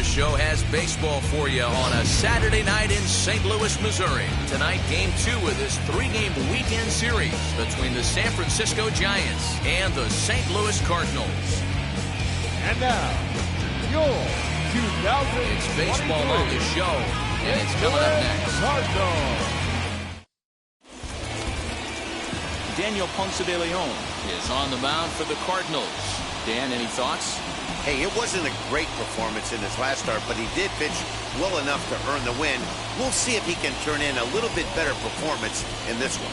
the show has baseball for you on a Saturday night in St. Louis, Missouri. Tonight, Game 2 of this 3-game weekend series between the San Francisco Giants and the St. Louis Cardinals. And now, your 2023 It's baseball on the show, and it's coming up next. Cardinals. Daniel Ponce de Leon is on the mound for the Cardinals. Dan, any thoughts? Hey, it wasn't a great performance in his last start, but he did pitch well enough to earn the win. We'll see if he can turn in a little bit better performance in this one.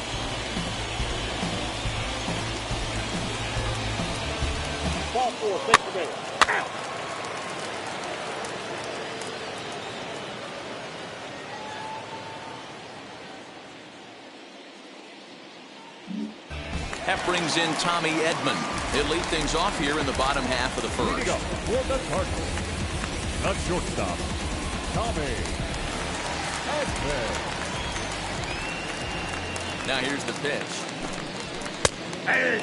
Ball 4, take the base. Out. That brings in Tommy Edman. He'll lead things off here in the bottom half of the first. Here we go for the Cardinals. The shortstop, Tommy Edman. Now here's the pitch. Hey.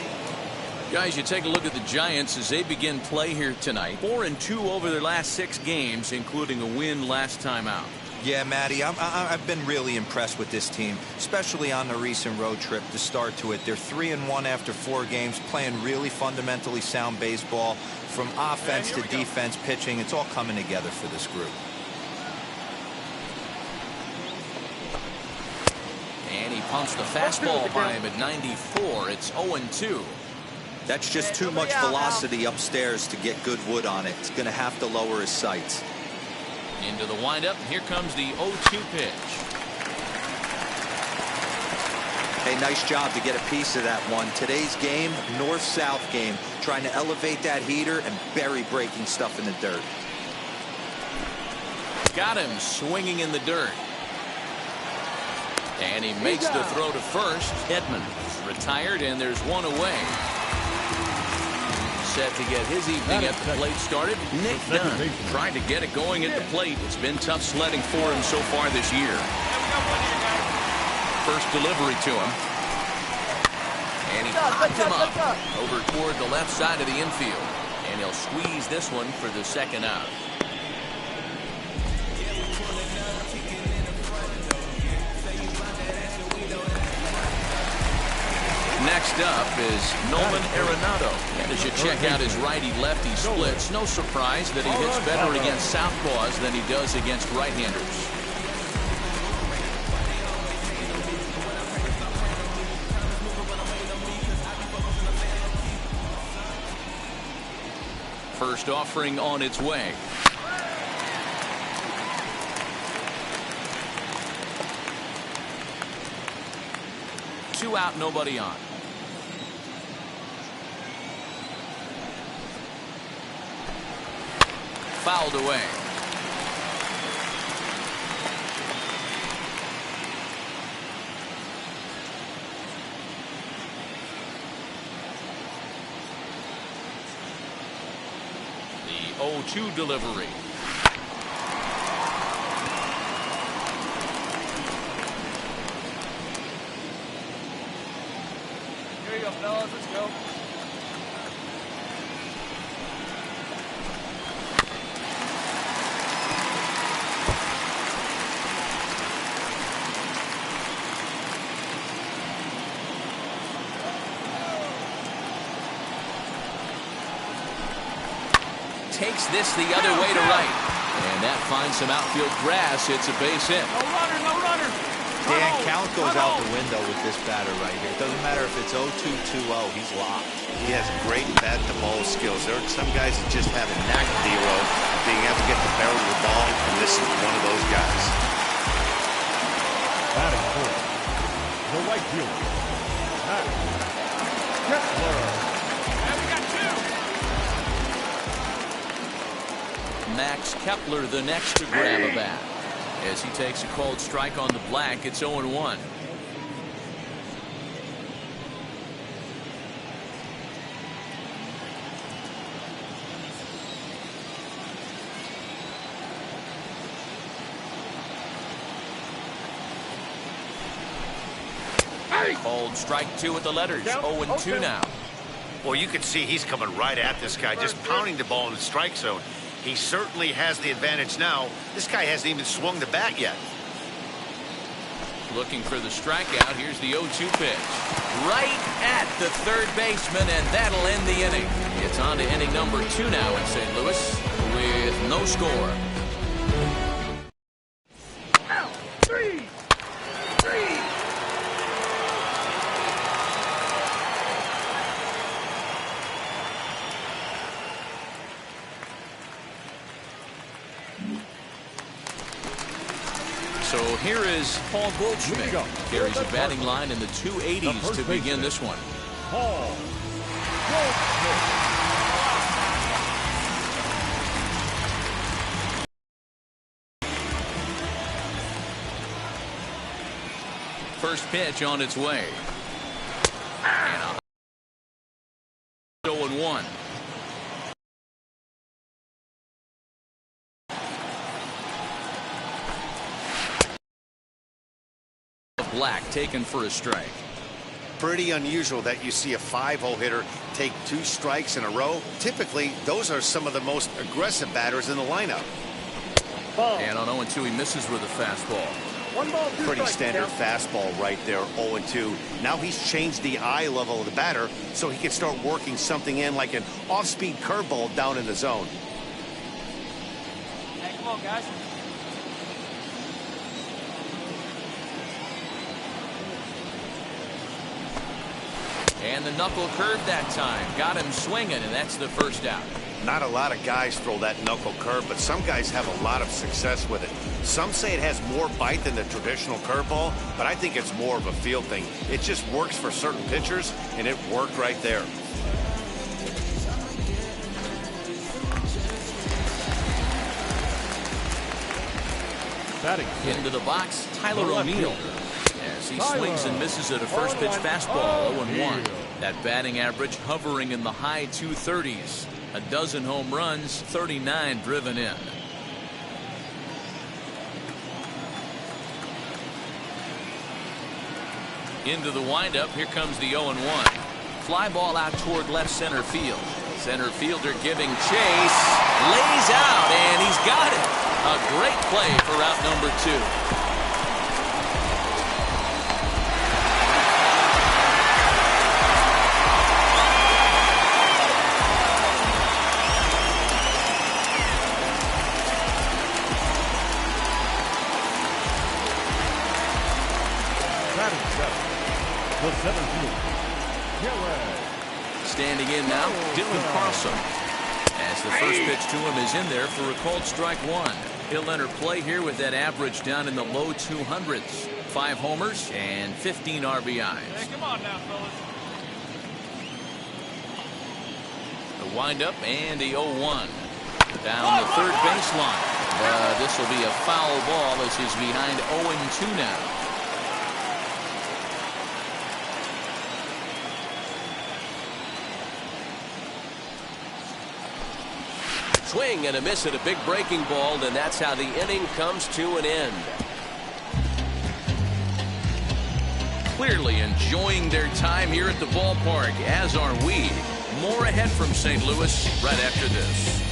Guys, you take a look at the Giants as they begin play here tonight. 4-2 over their last 6 games, including a win last time out. Yeah, Matty, I've been really impressed with this team, especially on the recent road trip to start to it. They're 3-1 after 4 games, playing really fundamentally sound baseball. From offense to defense, pitching, it's all coming together for this group. And he pumps the fastball by him at 94. It's 0-2. That's just too much velocity upstairs to get good wood on it. It's going to have to lower his sights. Into the windup. Here comes the 0-2 pitch. Hey, nice job to get a piece of that one. Today's game, north-south game, trying to elevate that heater and bury breaking stuff in the dirt. Got him swinging in the dirt. And he makes the throw to first. Edman retired, and there's one away. Set to get his evening at the plate started. Nick Dunn trying to get it going at the plate. It's been tough sledding for him so far this year. First delivery to him. And he popped him up over toward the left side of the infield. And he'll squeeze this one for the second out. Next up is Nolan Arenado. And as you check out his righty-lefty splits, no surprise that he hits better against southpaws than he does against right-handers. First offering on its way. Two out, nobody on. Fouled away. The 0-2 delivery. Here you go, fellas. Let's go. Takes this the other way to right. And that finds some outfield grass. It's a base hit. No runner, no runner. Dan, count goes out the window with this batter right here. It doesn't matter if it's 0-2, 2-0. He's locked. He has great bat-to-ball skills. There are some guys that just have a knack, Zero, being able to get the barrel of the ball, and this is one of those guys. Batting fourth, the right fielder, Max Kepler. And we got 2. Max Kepler the next to grab a bat. As he takes a cold strike on the black, it's 0-1. Cold strike 2 with the letters. 0-2 now. Well, you can see he's coming right at this guy, just pounding the ball in the strike zone. He certainly has the advantage now. This guy hasn't even swung the bat yet. Looking for the strikeout. Here's the 0-2 pitch. Right at the third baseman, and that'll end the inning. It's on to inning number 2 now in St. Louis with no score. So here is Paul Goldschmidt. Carries a batting line in the 280s to begin this one. Paul Goldschmidt. First pitch on its way. And a 0-1. Black taken for a strike. Pretty unusual that you see a 5-0 hitter take 2 strikes in a row. Typically, those are some of the most aggressive batters in the lineup. And on 0-2, he misses with a fastball. Pretty standard fastball right there, 0-2. Now he's changed the eye level of the batter so he can start working something in like an off-speed curveball down in the zone. Hey, come on, guys. And the knuckle curve that time. Got him swinging, and that's the first out. Not a lot of guys throw that knuckle curve, but some guys have a lot of success with it. Some say it has more bite than the traditional curveball, but I think it's more of a feel thing. It just works for certain pitchers, and it worked right there. Batting into the box, Tyler O'Neill. As he swings and misses at a first pitch fastball, 0-1. That batting average hovering in the high 230s. A dozen home runs, 39 driven in. Into the windup, here comes the 0-1. Fly ball out toward left center field. Center fielder giving chase, lays out, and he's got it. A great play for route number 2. The 17th, standing in now, Dylan Carlson. As the first pitch to him is in there for a called strike 1. He'll enter play here with that average down in the low 200s. 5 homers and 15 RBIs. Hey, come on now, fellas. The windup and the 0-1. Down the third baseline. This will be a foul ball as he's behind 0-2 now. Swing and a miss at a big breaking ball, and that's how the inning comes to an end. Clearly enjoying their time here at the ballpark, as are we. More ahead from St. Louis right after this.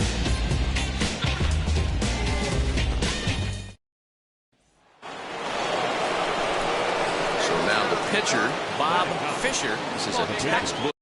So now the pitcher, Bob Fisher. This is a textbook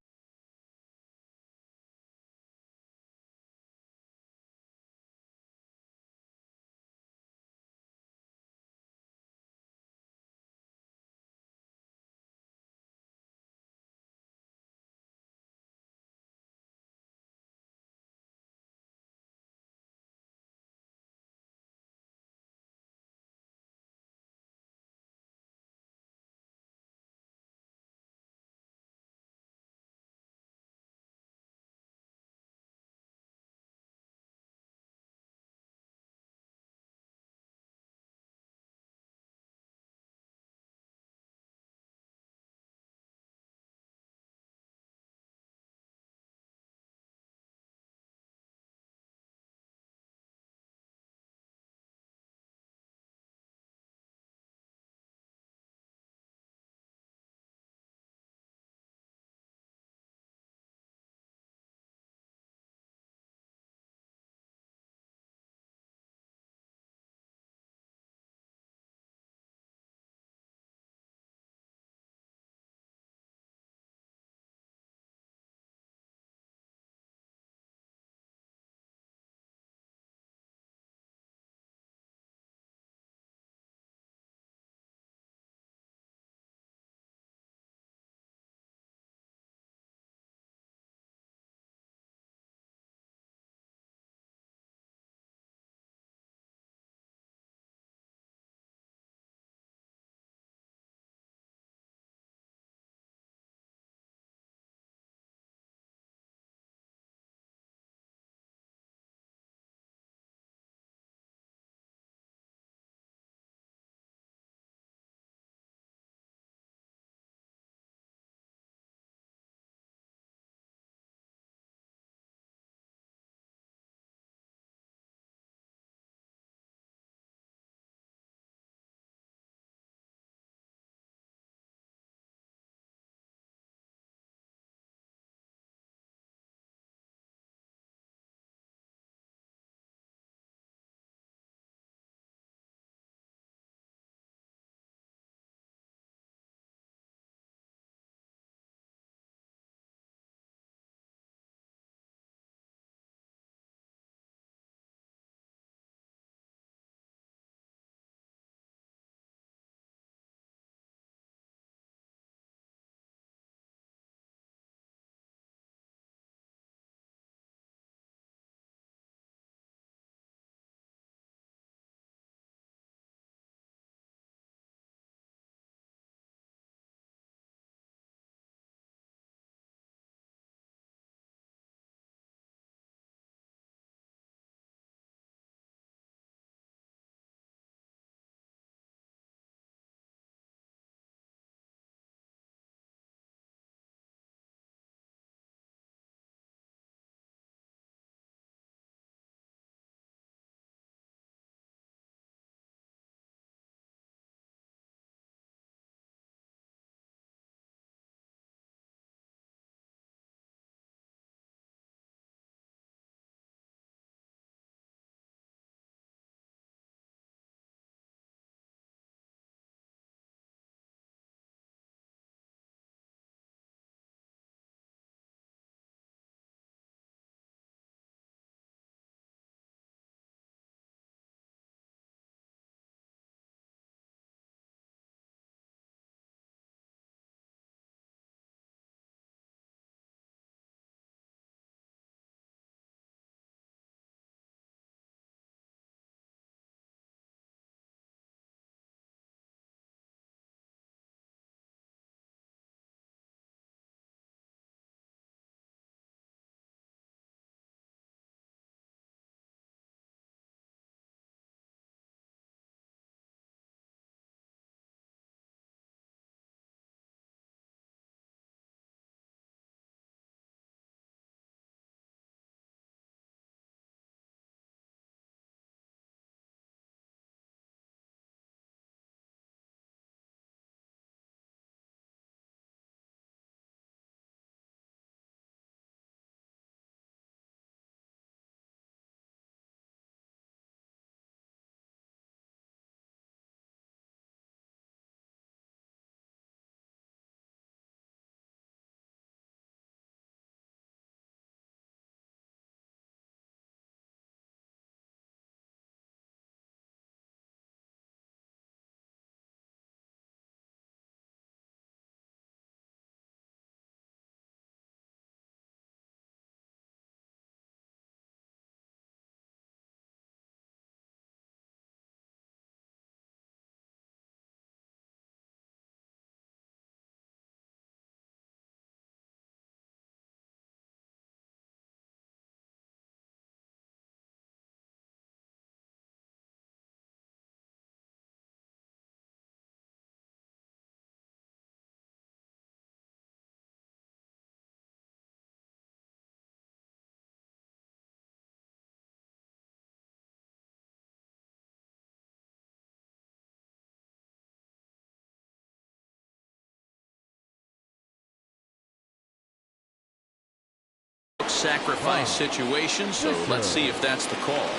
sacrifice situation, so let's see if that's the call.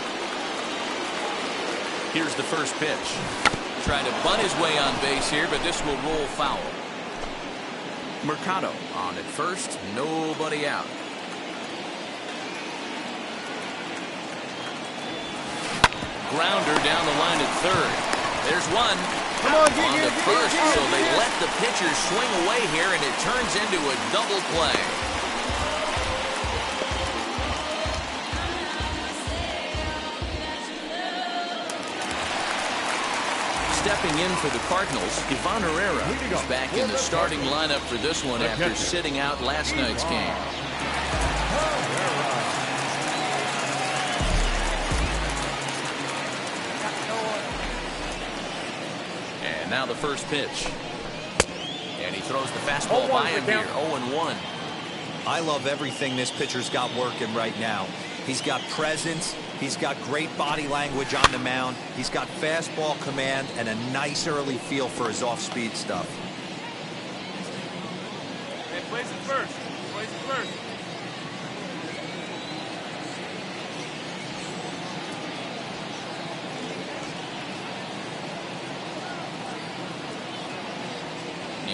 Here's the first pitch. Trying to bunt his way on base here, but this will roll foul. Mercado on at first, nobody out. Grounder down the line at third. There's one. Come on, on the first, so they let the pitcher swing away here, and it turns into a double play. Stepping in for the Cardinals, Ivan Herrera is back in the starting lineup for this one after sitting out last night's game. And now the first pitch. And he throws the fastball by him here, 0-1. I love everything this pitcher's got working right now. He's got presence. He's got great body language on the mound. He's got fastball command and a nice early feel for his off-speed stuff. Hey, place it first. Place it first.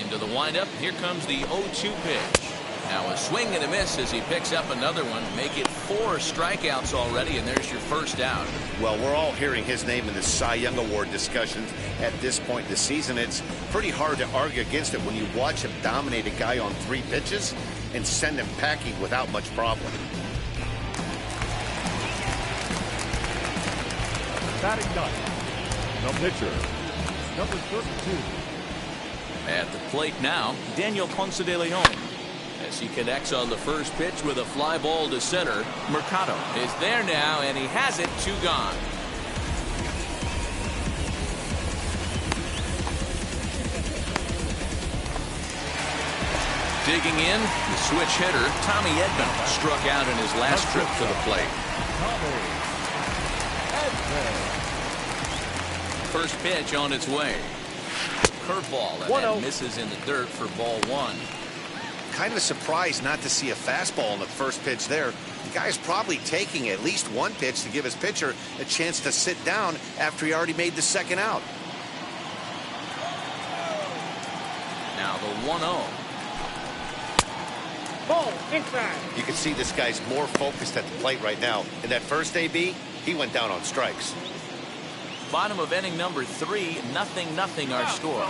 Into the windup. Here comes the 0-2 pitch. Now a swing and a miss as he picks up another one. Make it 4 strikeouts already, and there's your first out. Well, we're all hearing his name in the Cy Young Award discussions at this point in the season. It's pretty hard to argue against it when you watch him dominate a guy on 3 pitches and send him packing without much problem. Batting ninth, the pitcher, number 32. At the plate now, Daniel Ponce de Leon. As he connects on the first pitch with a fly ball to center. Mercado is there now, and he has it. 2 gone. Digging in, the switch hitter, Tommy Edman, struck out in his last trip to the plate. First pitch on its way. Curveball, and that misses in the dirt for ball 1. Kind of surprised not to see a fastball on the first pitch there. The guy's probably taking at least 1 pitch to give his pitcher a chance to sit down after he already made the second out. Now the 1-0. Ball inside. You can see this guy's more focused at the plate right now. In that first AB, he went down on strikes. Bottom of inning number 3, 0-0 our score.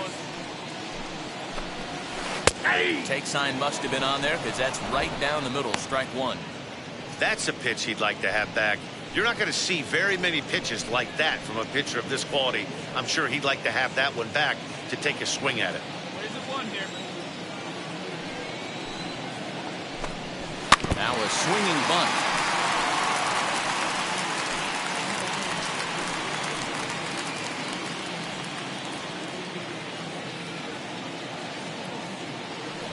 Take sign must have been on there because that's right down the middle. Strike 1. That's a pitch he'd like to have back. You're not going to see very many pitches like that from a pitcher of this quality. I'm sure he'd like to have that one back to take a swing at it. Where's the one here? Now a swinging bunt.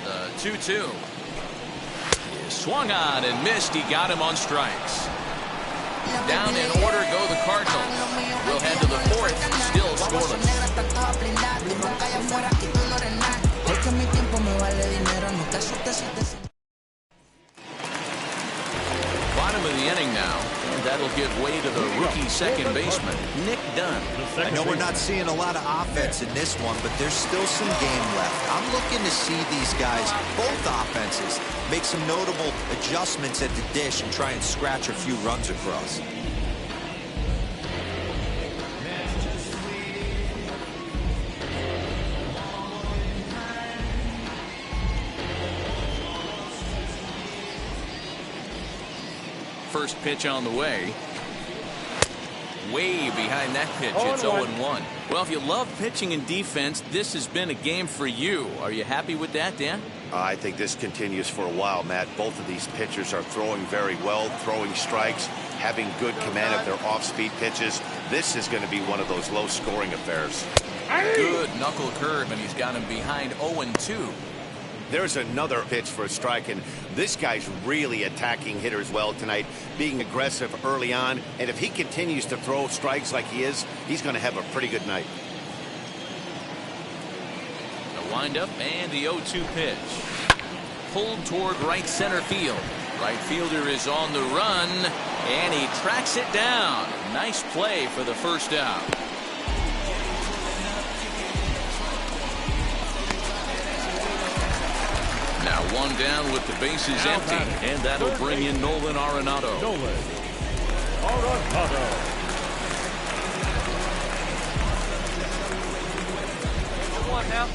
The 2-2. Swung on and missed. He got him on strikes. Down in order go the Cardinals. We'll head to the 4th. Still scoreless. Bottom of the inning now. And that'll give way to the rookie second baseman, Nick Dunn. I know we're not seeing a lot of offense in this one, but there's still some game left. I'm looking to see these guys, both offenses, make some notable adjustments at the dish and try and scratch a few runs across. First pitch on the way. Way behind that pitch. It's 0-1. Well, if you love pitching and defense, this has been a game for you. Are you happy with that, Dan? I think this continues for a while, Matt. Both of these pitchers are throwing very well, throwing strikes, having good command of their off-speed pitches. This is going to be one of those low-scoring affairs. Good knuckle curve, and he's got him behind 0-2. There's another pitch for a strike, and this guy's really attacking hitters well tonight, being aggressive early on, and if he continues to throw strikes like he is, he's going to have a pretty good night. The windup and the 0-2 pitch. Pulled toward right center field. Right fielder is on the run, and he tracks it down. Nice play for the first out. Now one down with the bases empty, and that'll bring in Nolan Arenado. Nolan Arenado. One now.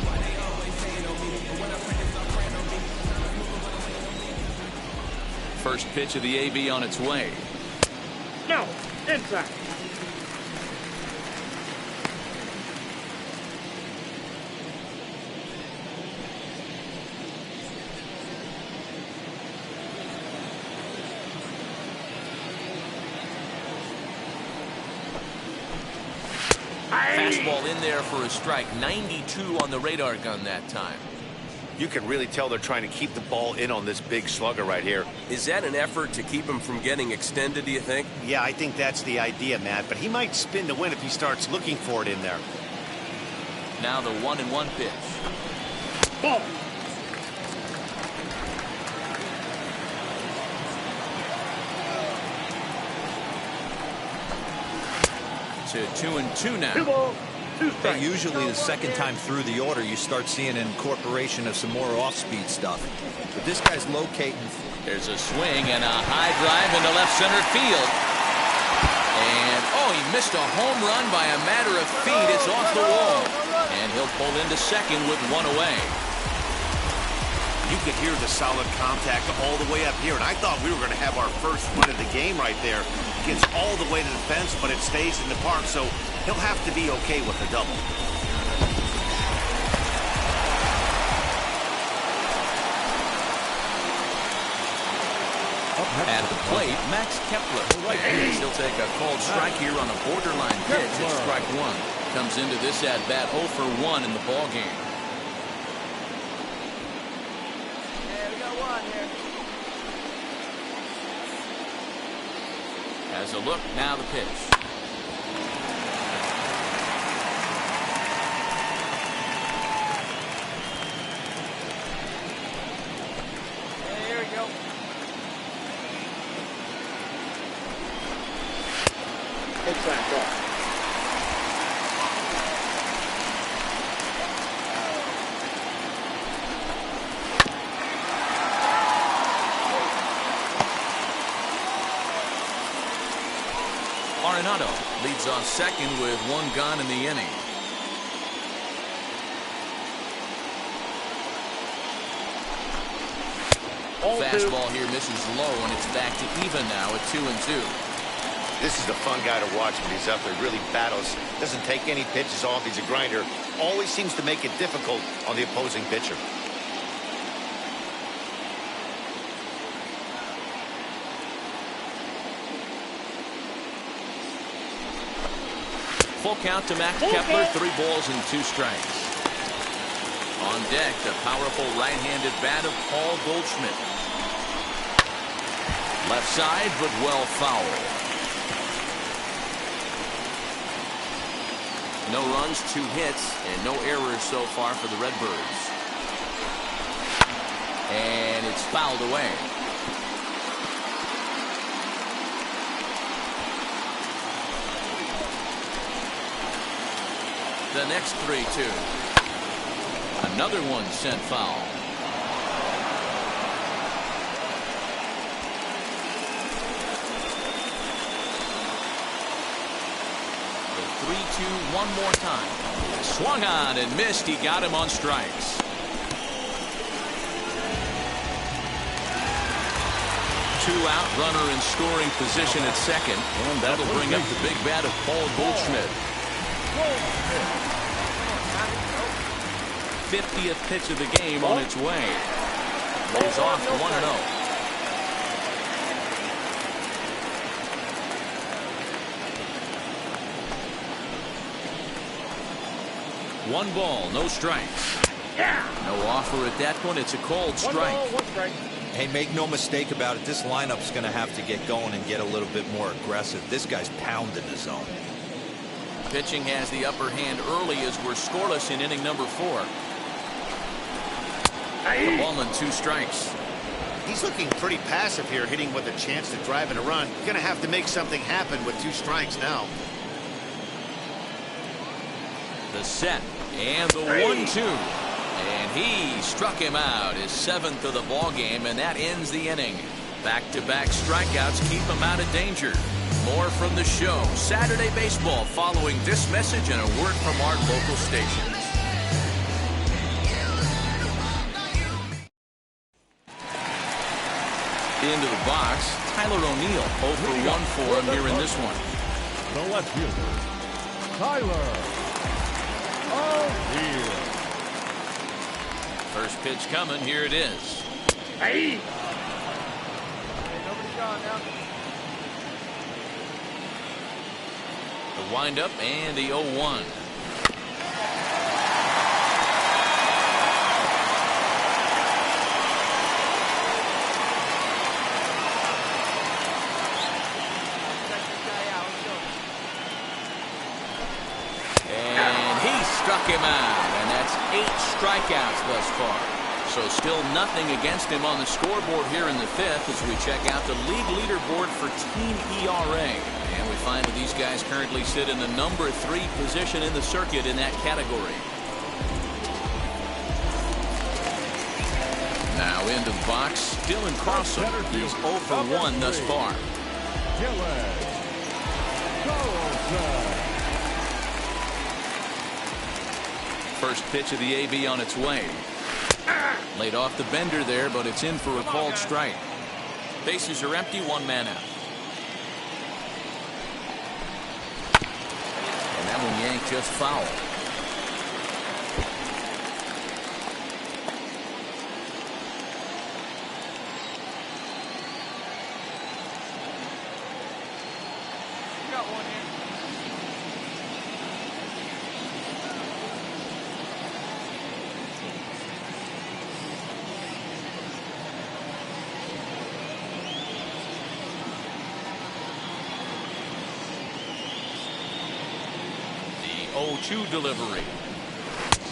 First pitch of the AV on its way. No, inside. Fastball in there for a strike. 92 on the radar gun that time. You can really tell they're trying to keep the ball in on this big slugger right here. Is that an effort to keep him from getting extended, do you think? Yeah, I think that's the idea, Matt. But he might spin to win if he starts looking for it in there. Now the 1-1 pitch. Ball. To 2-2 now. 2 balls, 2 Hey, strikes. usually the second time through the order, you start seeing an incorporation of some more off-speed stuff. But this guy's locating. There's a swing and a high drive into left center field. And, oh, he missed a home run by a matter of feet. It's off the wall. And he'll pull into second with one away. You could hear the solid contact all the way up here, and I thought we were going to have our first win of the game right there. Gets all the way to the fence, but it stays in the park, so he'll have to be okay with the double. At the plate, Max Kepler. And he'll take a called strike here on a borderline pitch. It's strike one. Comes into this at-bat 0 for 1 in the ballgame. Has a look, now the pitch. There we go. Inside ball. Arenado leads off second with one gone in the inning. Fastball here misses low, and it's back to even now at 2-2. This is a fun guy to watch when he's up there. Really battles. Doesn't take any pitches off. He's a grinder. Always seems to make it difficult on the opposing pitcher. Full count to Max Kepler, 3 balls and 2 strikes. On deck, the powerful right-handed bat of Paul Goldschmidt. Left side, but well fouled. No runs, 2 hits, and no errors so far for the Redbirds. And it's fouled away. The next 3-2. Another one sent foul. The 3-2 one more time. Swung on and missed. He got him on strikes. Two out, runner in scoring position at second. And that'll bring up the big bat of Paul Goldschmidt. 50th pitch of the game on its way. Lays off 1-0. One ball, no strikes. No offer at that point. It's a called strike. 1 ball, 1 strike. Hey, make no mistake about it. This lineup's going to have to get going and get a little bit more aggressive. This guy's pounding the zone. Pitching has the upper hand early as we're scoreless in inning number 4. The ball and 2 strikes. He's looking pretty passive here, hitting with a chance to drive and a run. Gonna have to make something happen with 2 strikes now. The set and the 1-2. And he struck him out, his 7th of the ball game, and that ends the inning. Back-to-back strikeouts keep him out of danger. More from the show, Saturday Baseball, following this message and a word from our local stations. Into the box, Tyler O'Neill, 0 for 1 for him here in this one. The left fielder, Tyler O'Neill. First pitch coming, here it is. Hey! The windup and the 0-1. Struck him out, and that's 8 strikeouts thus far. So still nothing against him on the scoreboard here in the 5th as we check out the league leaderboard for team ERA. And we find that these guys currently sit in the number 3 position in the circuit in that category. Now into the box, Dylan Crossan. He's 0 for 1 thus far. First pitch of the AB on its way. Laid off the bender there, but it's in for a called strike. Bases are empty, 1 man out. And that one yanked just foul. The 0-2 delivery.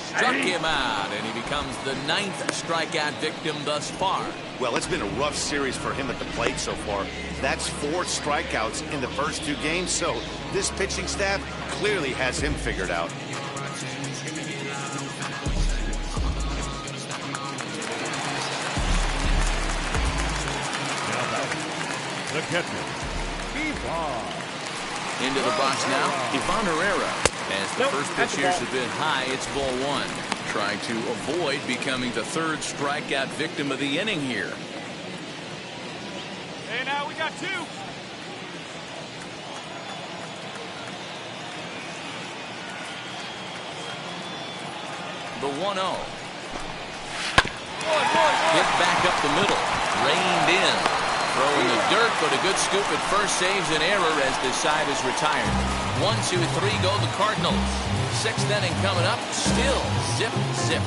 Struck him out, and he becomes the 9th strikeout victim thus far. Well, it's been a rough series for him at the plate so far. That's 4 strikeouts in the first 2 games, so this pitching staff clearly has him figured out. The catcher, Ivan. Into the box now, Ivan Herrera. As the first pitch here's a bit high, it's ball 1. Trying to avoid becoming the 3rd strikeout victim of the inning here. Hey, now we got 2. The 1-0. Hit back up the middle. Reined in. Throwing the dirt, but a good scoop at first saves an error as this side is retired. 1, 2, 3 go the Cardinals. 6th inning coming up. Still zip, zip.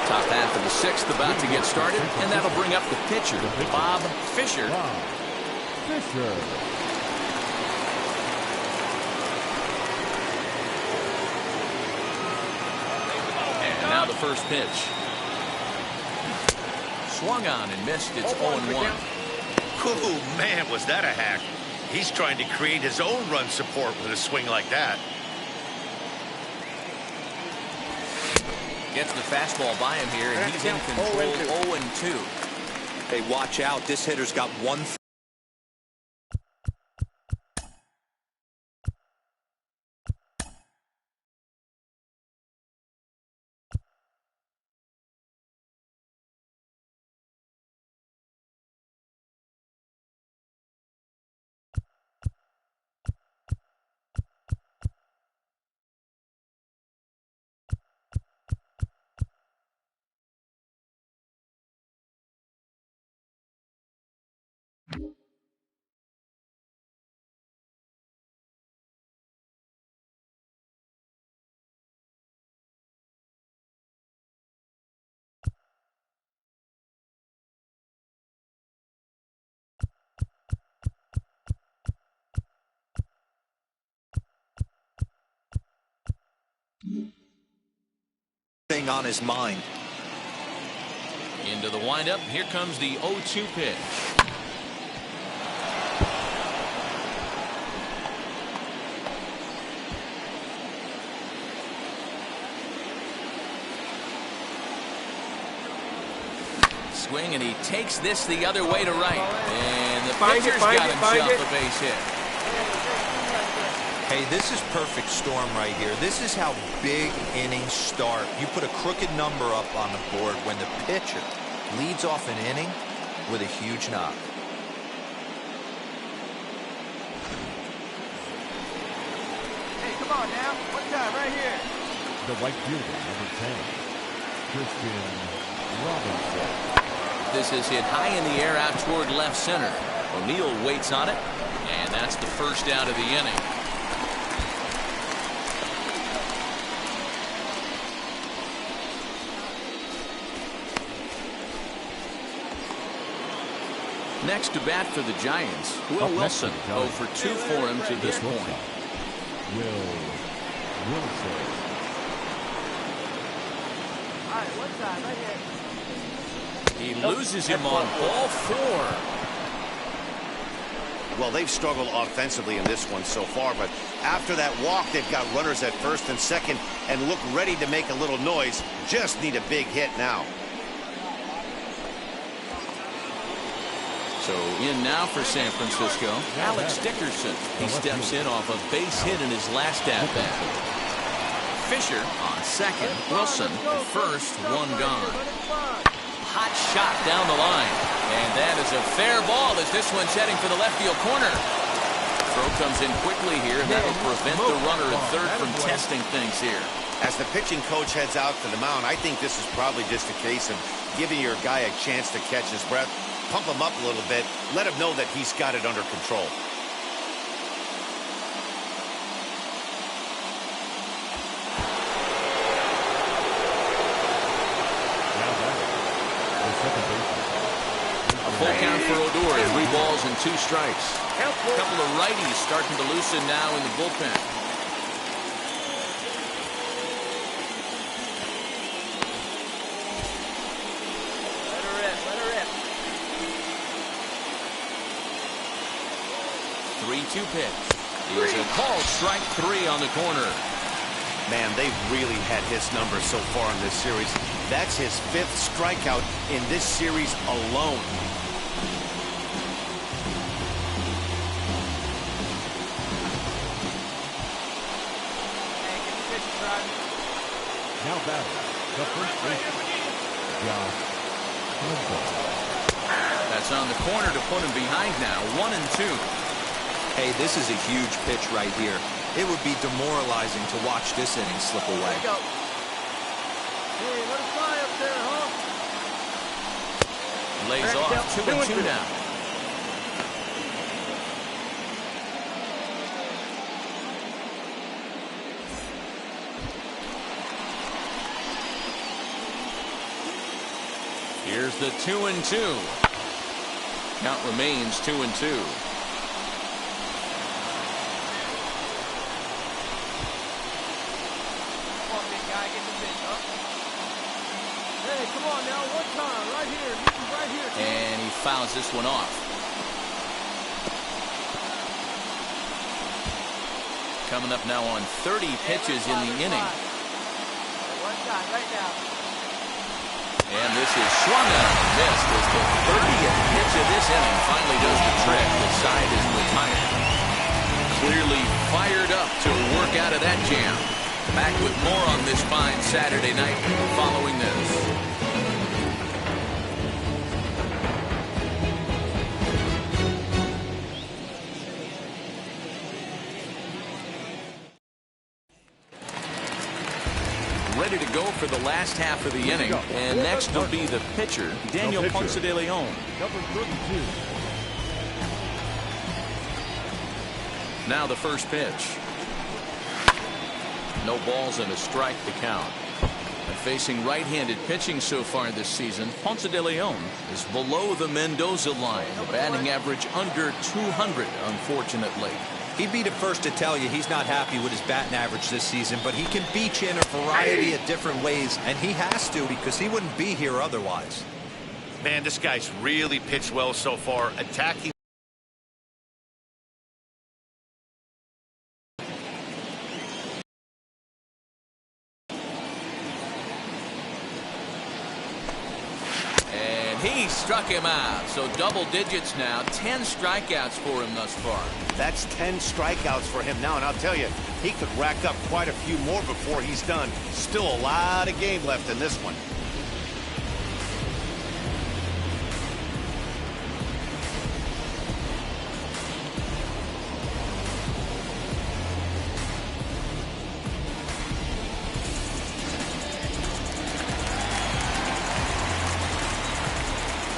Top half of the 6th about to get started, and that'll bring up the pitcher, Bob Fisher. And now the first pitch. Swung on and missed. It's 0-1. Ooh, man, was that a hack. He's trying to create his own run support with a swing like that. Gets the fastball by him here, and he's in control. 0-2. Hey, watch out. This hitter's got 1. thing on his mind. Into the windup. Here comes the 0-2 pitch. Swing, and he takes this the other way to right. And the pitcher's got himself a base hit. Hey, this is perfect storm right here. This is how big innings start. You put a crooked number up on the board when the pitcher leads off an inning with a huge knock. Hey, come on now. One time, right here. The right fielder, number 10, Christian Robinson. This is hit high in the air out toward left center. O'Neill waits on it, and that's the first out of the inning. Next to bat for the Giants, Will Wilson. 0 for 2 for him to this point. Will Wilson. All right, one time, right here. He loses him on ball 4. Well, they've struggled offensively in this one so far, but after that walk, they've got runners at first and second and look ready to make a little noise. Just need a big hit now. So in now for San Francisco, Alex Dickerson. He steps in off a base hit in his last at-bat. Fisher on second. Wilson at first. One gone. Hot shot down the line. And that is a fair ball as this one's heading for the left field corner. Throw comes in quickly here, and that'll prevent the runner at third from testing things here. As the pitching coach heads out to the mound, I think this is probably just a case of giving your guy a chance to catch his breath. Pump him up a little bit. Let him know that he's got it under control. A full count for Odor, 3 balls and 2 strikes. A couple of righties starting to loosen now in the bullpen. Let her rip, let her rip. 3-2 pitch. Is a called strike 3 on the corner. Man, they've really had his number so far in this series. That's his 5th strikeout in this series alone. Hey, get the pitch, Rodney. Now batting, the first baseman, Josh Campbell. That's on the corner to put him behind now. 1-2. Hey, this is a huge pitch right here. It would be demoralizing to watch this inning slip away. Let it go. Hey, let it fly up there, huh? Lays off. 2-2 now. Here's the 2-2. Count remains 2-2. Come on now, one time, right here, right here. And he fouls this one off. Coming up now on 30 pitches in the inning. One time, right now. And this is swung on and missed as the 30th pitch of this inning finally does the trick. The side is retired. Clearly fired up to work out of that jam. Back with more on this fine Saturday night following this. Ready to go for the last half of the inning. And next will be the pitcher, Daniel Ponce de Leon. Number 32. Now the first pitch. No balls and a strike to count. And facing right-handed pitching so far this season, Ponce de Leon is below the Mendoza line. The batting average under 200, unfortunately. He'd be the first to tell you he's not happy with his batting average this season, but he can beat you in a variety of different ways, and he has to because he wouldn't be here otherwise. Man, this guy's really pitched well so far, attacking. He struck him out, so double digits now. 10 strikeouts for him thus far. That's 10 strikeouts for him now, and I'll tell you, he could rack up quite a few more before he's done. Still a lot of game left in this one.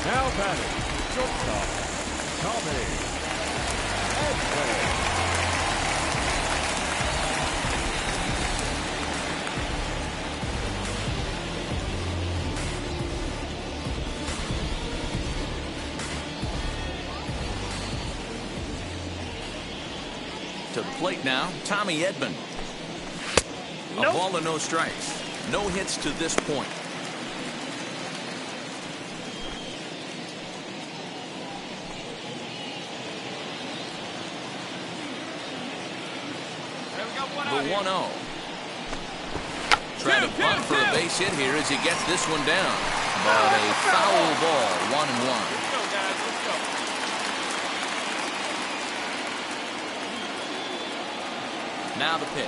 Now batting, shortstop, Tommy Edwin. To the plate now, Tommy Edman. A ball and no strikes. No hits to this point. The 1-0. Trying to punt for a base hit here as he gets this one down. But a foul ball, 1-1. Now the pitch.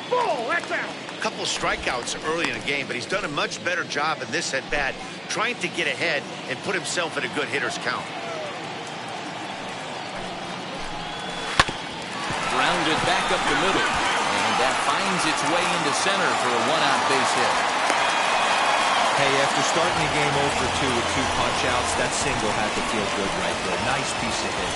Ball, that's out. A couple strikeouts early in the game, but he's done a much better job in this at-bat, trying to get ahead and put himself in a good hitter's count. Grounded back up the middle, and that finds its way into center for a one-out base hit. Hey, after starting the game 0 for 2 with 2 punch-outs, that single had to feel good right there. Nice piece of hit.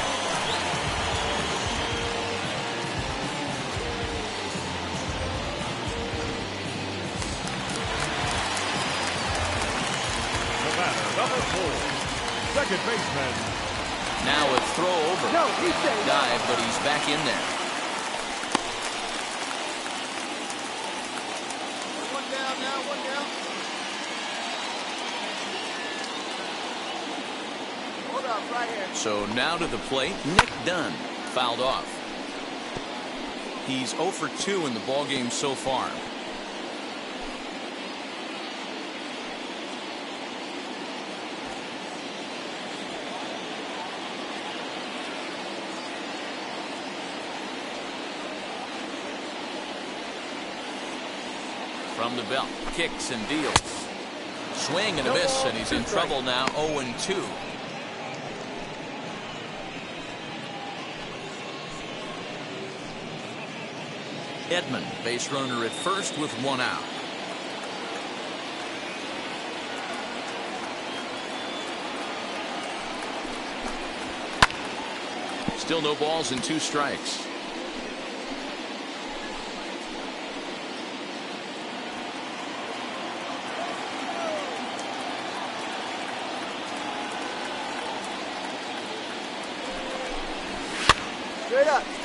The batter, number 4, second baseman. Now a throw over. No, he's safe. Dive, but he's back in there. One down now, one down. Hold up, right here. So now to the plate, Nick Dunn, fouled off. He's 0 for 2 in the ballgame so far. From the belt, kicks and deals. Swing and a miss, and he's in trouble now, 0-2. Edman, base runner at first with 1 out. Still no balls and 2 strikes.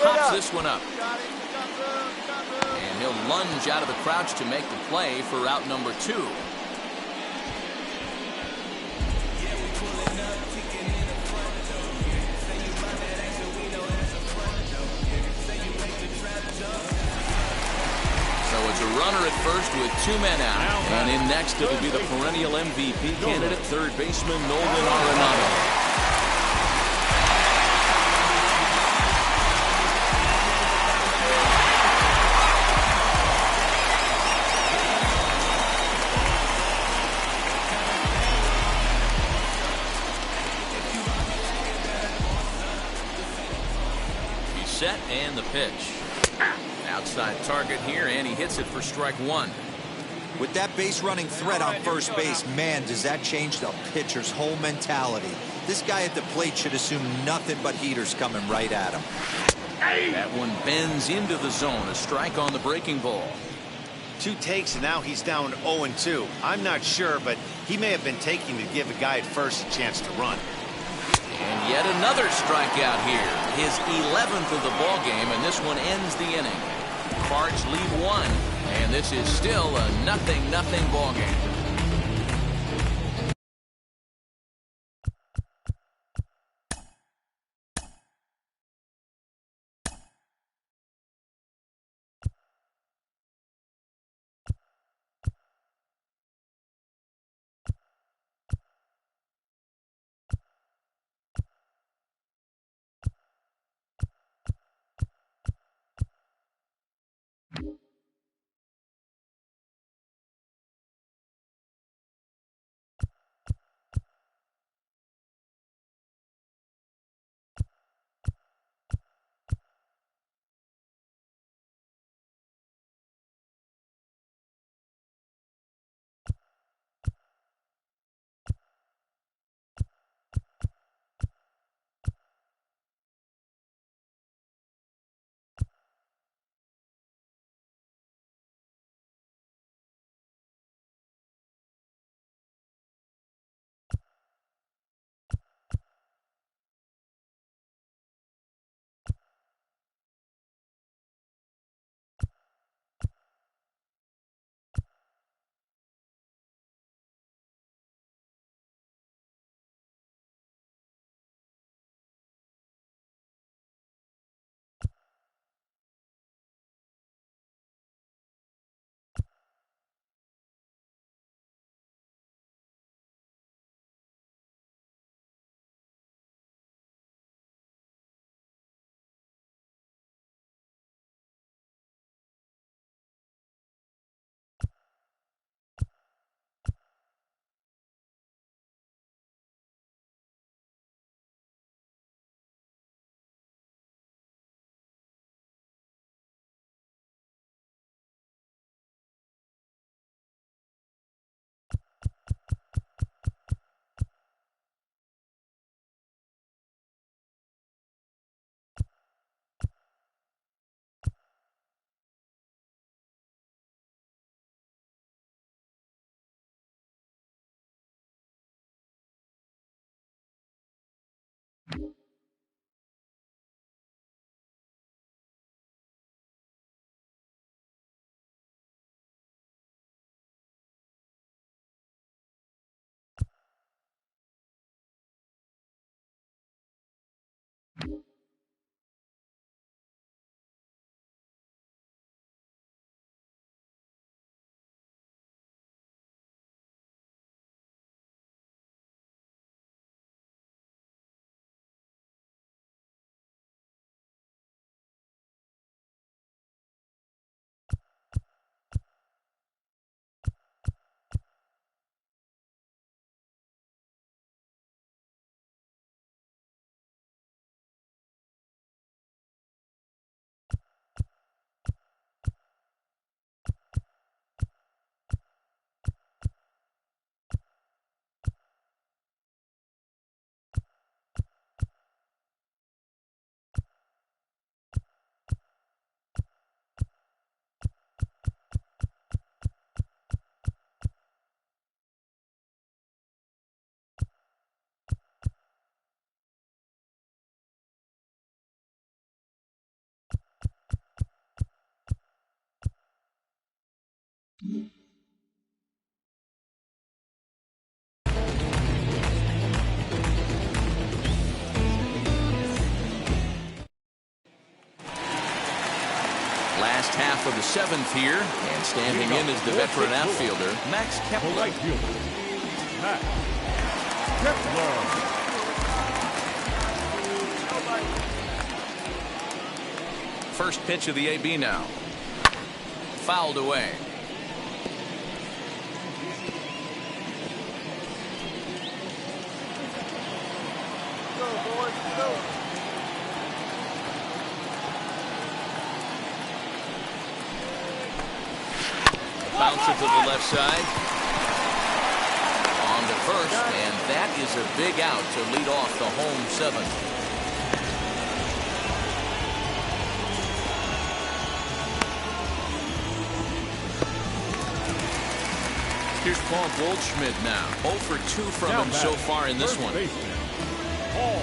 Pops this one up. And he'll lunge out of the crouch to make the play for out number 2. So it's a runner at first with 2 men out. And in next it'll be the perennial MVP candidate, third baseman Nolan Arenado. Set and the pitch. Outside target here, and he hits it for strike 1. With that base running threat on first base, man, does that change the pitcher's whole mentality. This guy at the plate should assume nothing but heaters coming right at him. That one bends into the zone. A strike on the breaking ball. 2 takes, and now he's down 0-2. I'm not sure, but he may have been taking to give the guy at first a chance to run. And yet another strikeout here. His 11th of the ball game, and this one ends the inning. Cards lead one, and this is still a 0-0 ball game. Last half of the seventh here, and standing in is the veteran outfielder, Max The Kepler. right fielder, Max Kepler. First pitch of the AB now. Fouled away. Go, boys, go. Bounce it to the left side. On to first, and that is a big out to lead off the home seventh. Here's Paul Goldschmidt now. 0 for 2 from him so far in this one. Baseman, Paul.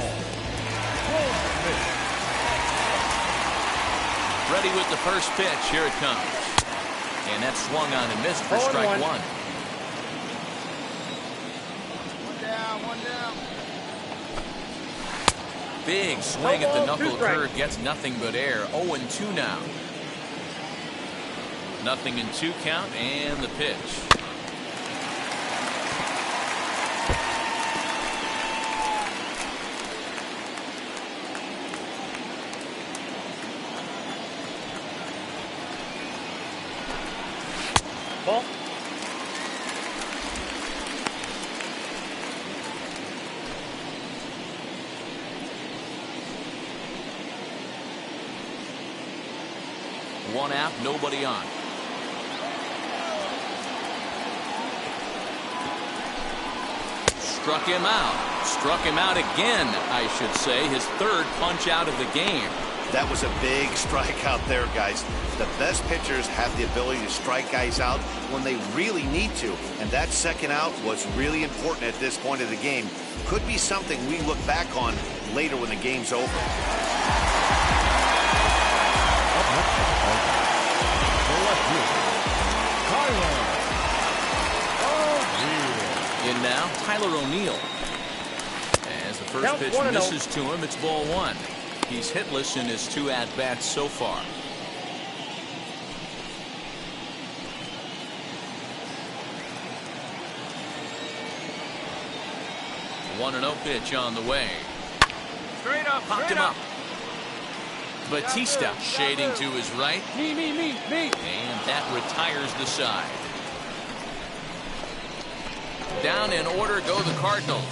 Ready with the first pitch. Here it comes. And that's swung on and missed for strike one. One down. Big swing at the knuckle curve. Gets nothing but air. 0-2 now. 0-2 count and the pitch. Ball. One out, nobody on. Struck him out. Struck him out again, I should say. His third punch out of the game. That was a big strikeout there, guys. The best pitchers have the ability to strike guys out when they really need to. And that second out was really important at this point of the game. Could be something we look back on later when the game's over. In now, Tyler O'Neill. As the first pitch misses to him, it's ball one. He's hitless in his 2 at-bats so far. 1-0 pitch on the way. Straight up. Popped him up. Batista shading to his right. Me. And that retires the side. Down in order go the Cardinals.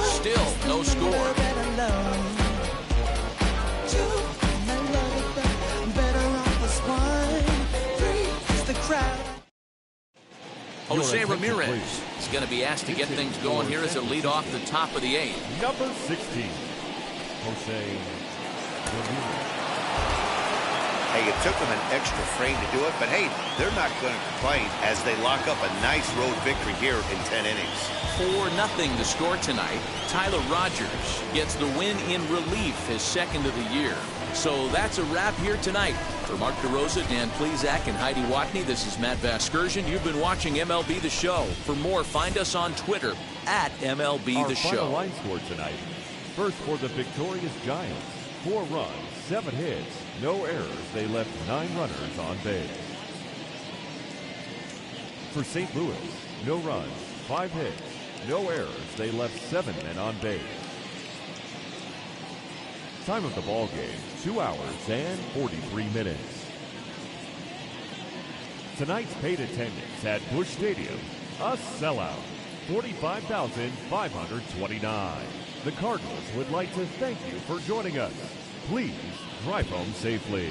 Still no score. Jose Ramirez is going to be asked to get things going here as a lead off the top of the 8th. Number 16, Jose Ramirez. Hey, it took them an extra frame to do it, but hey, they're not going to complain as they lock up a nice road victory here in 10 innings. 4-0 the score tonight. Tyler Rogers gets the win in relief, his second of the year. So that's a wrap here tonight. For Mark DeRosa, Dan Plezak, and Heidi Watney, this is Matt Vasgersian. You've been watching MLB The Show. For more, find us on Twitter at MLB The Show. Our final line score tonight. First for the victorious Giants. 4 runs, 7 hits, no errors. They left 9 runners on base. For St. Louis, no runs, 5 hits, no errors. They left 7 men on base. Time of the ball game, 2 hours and 43 minutes. Tonight's paid attendance at Busch Stadium, a sellout, 45,529. The Cardinals would like to thank you for joining us. Please drive home safely.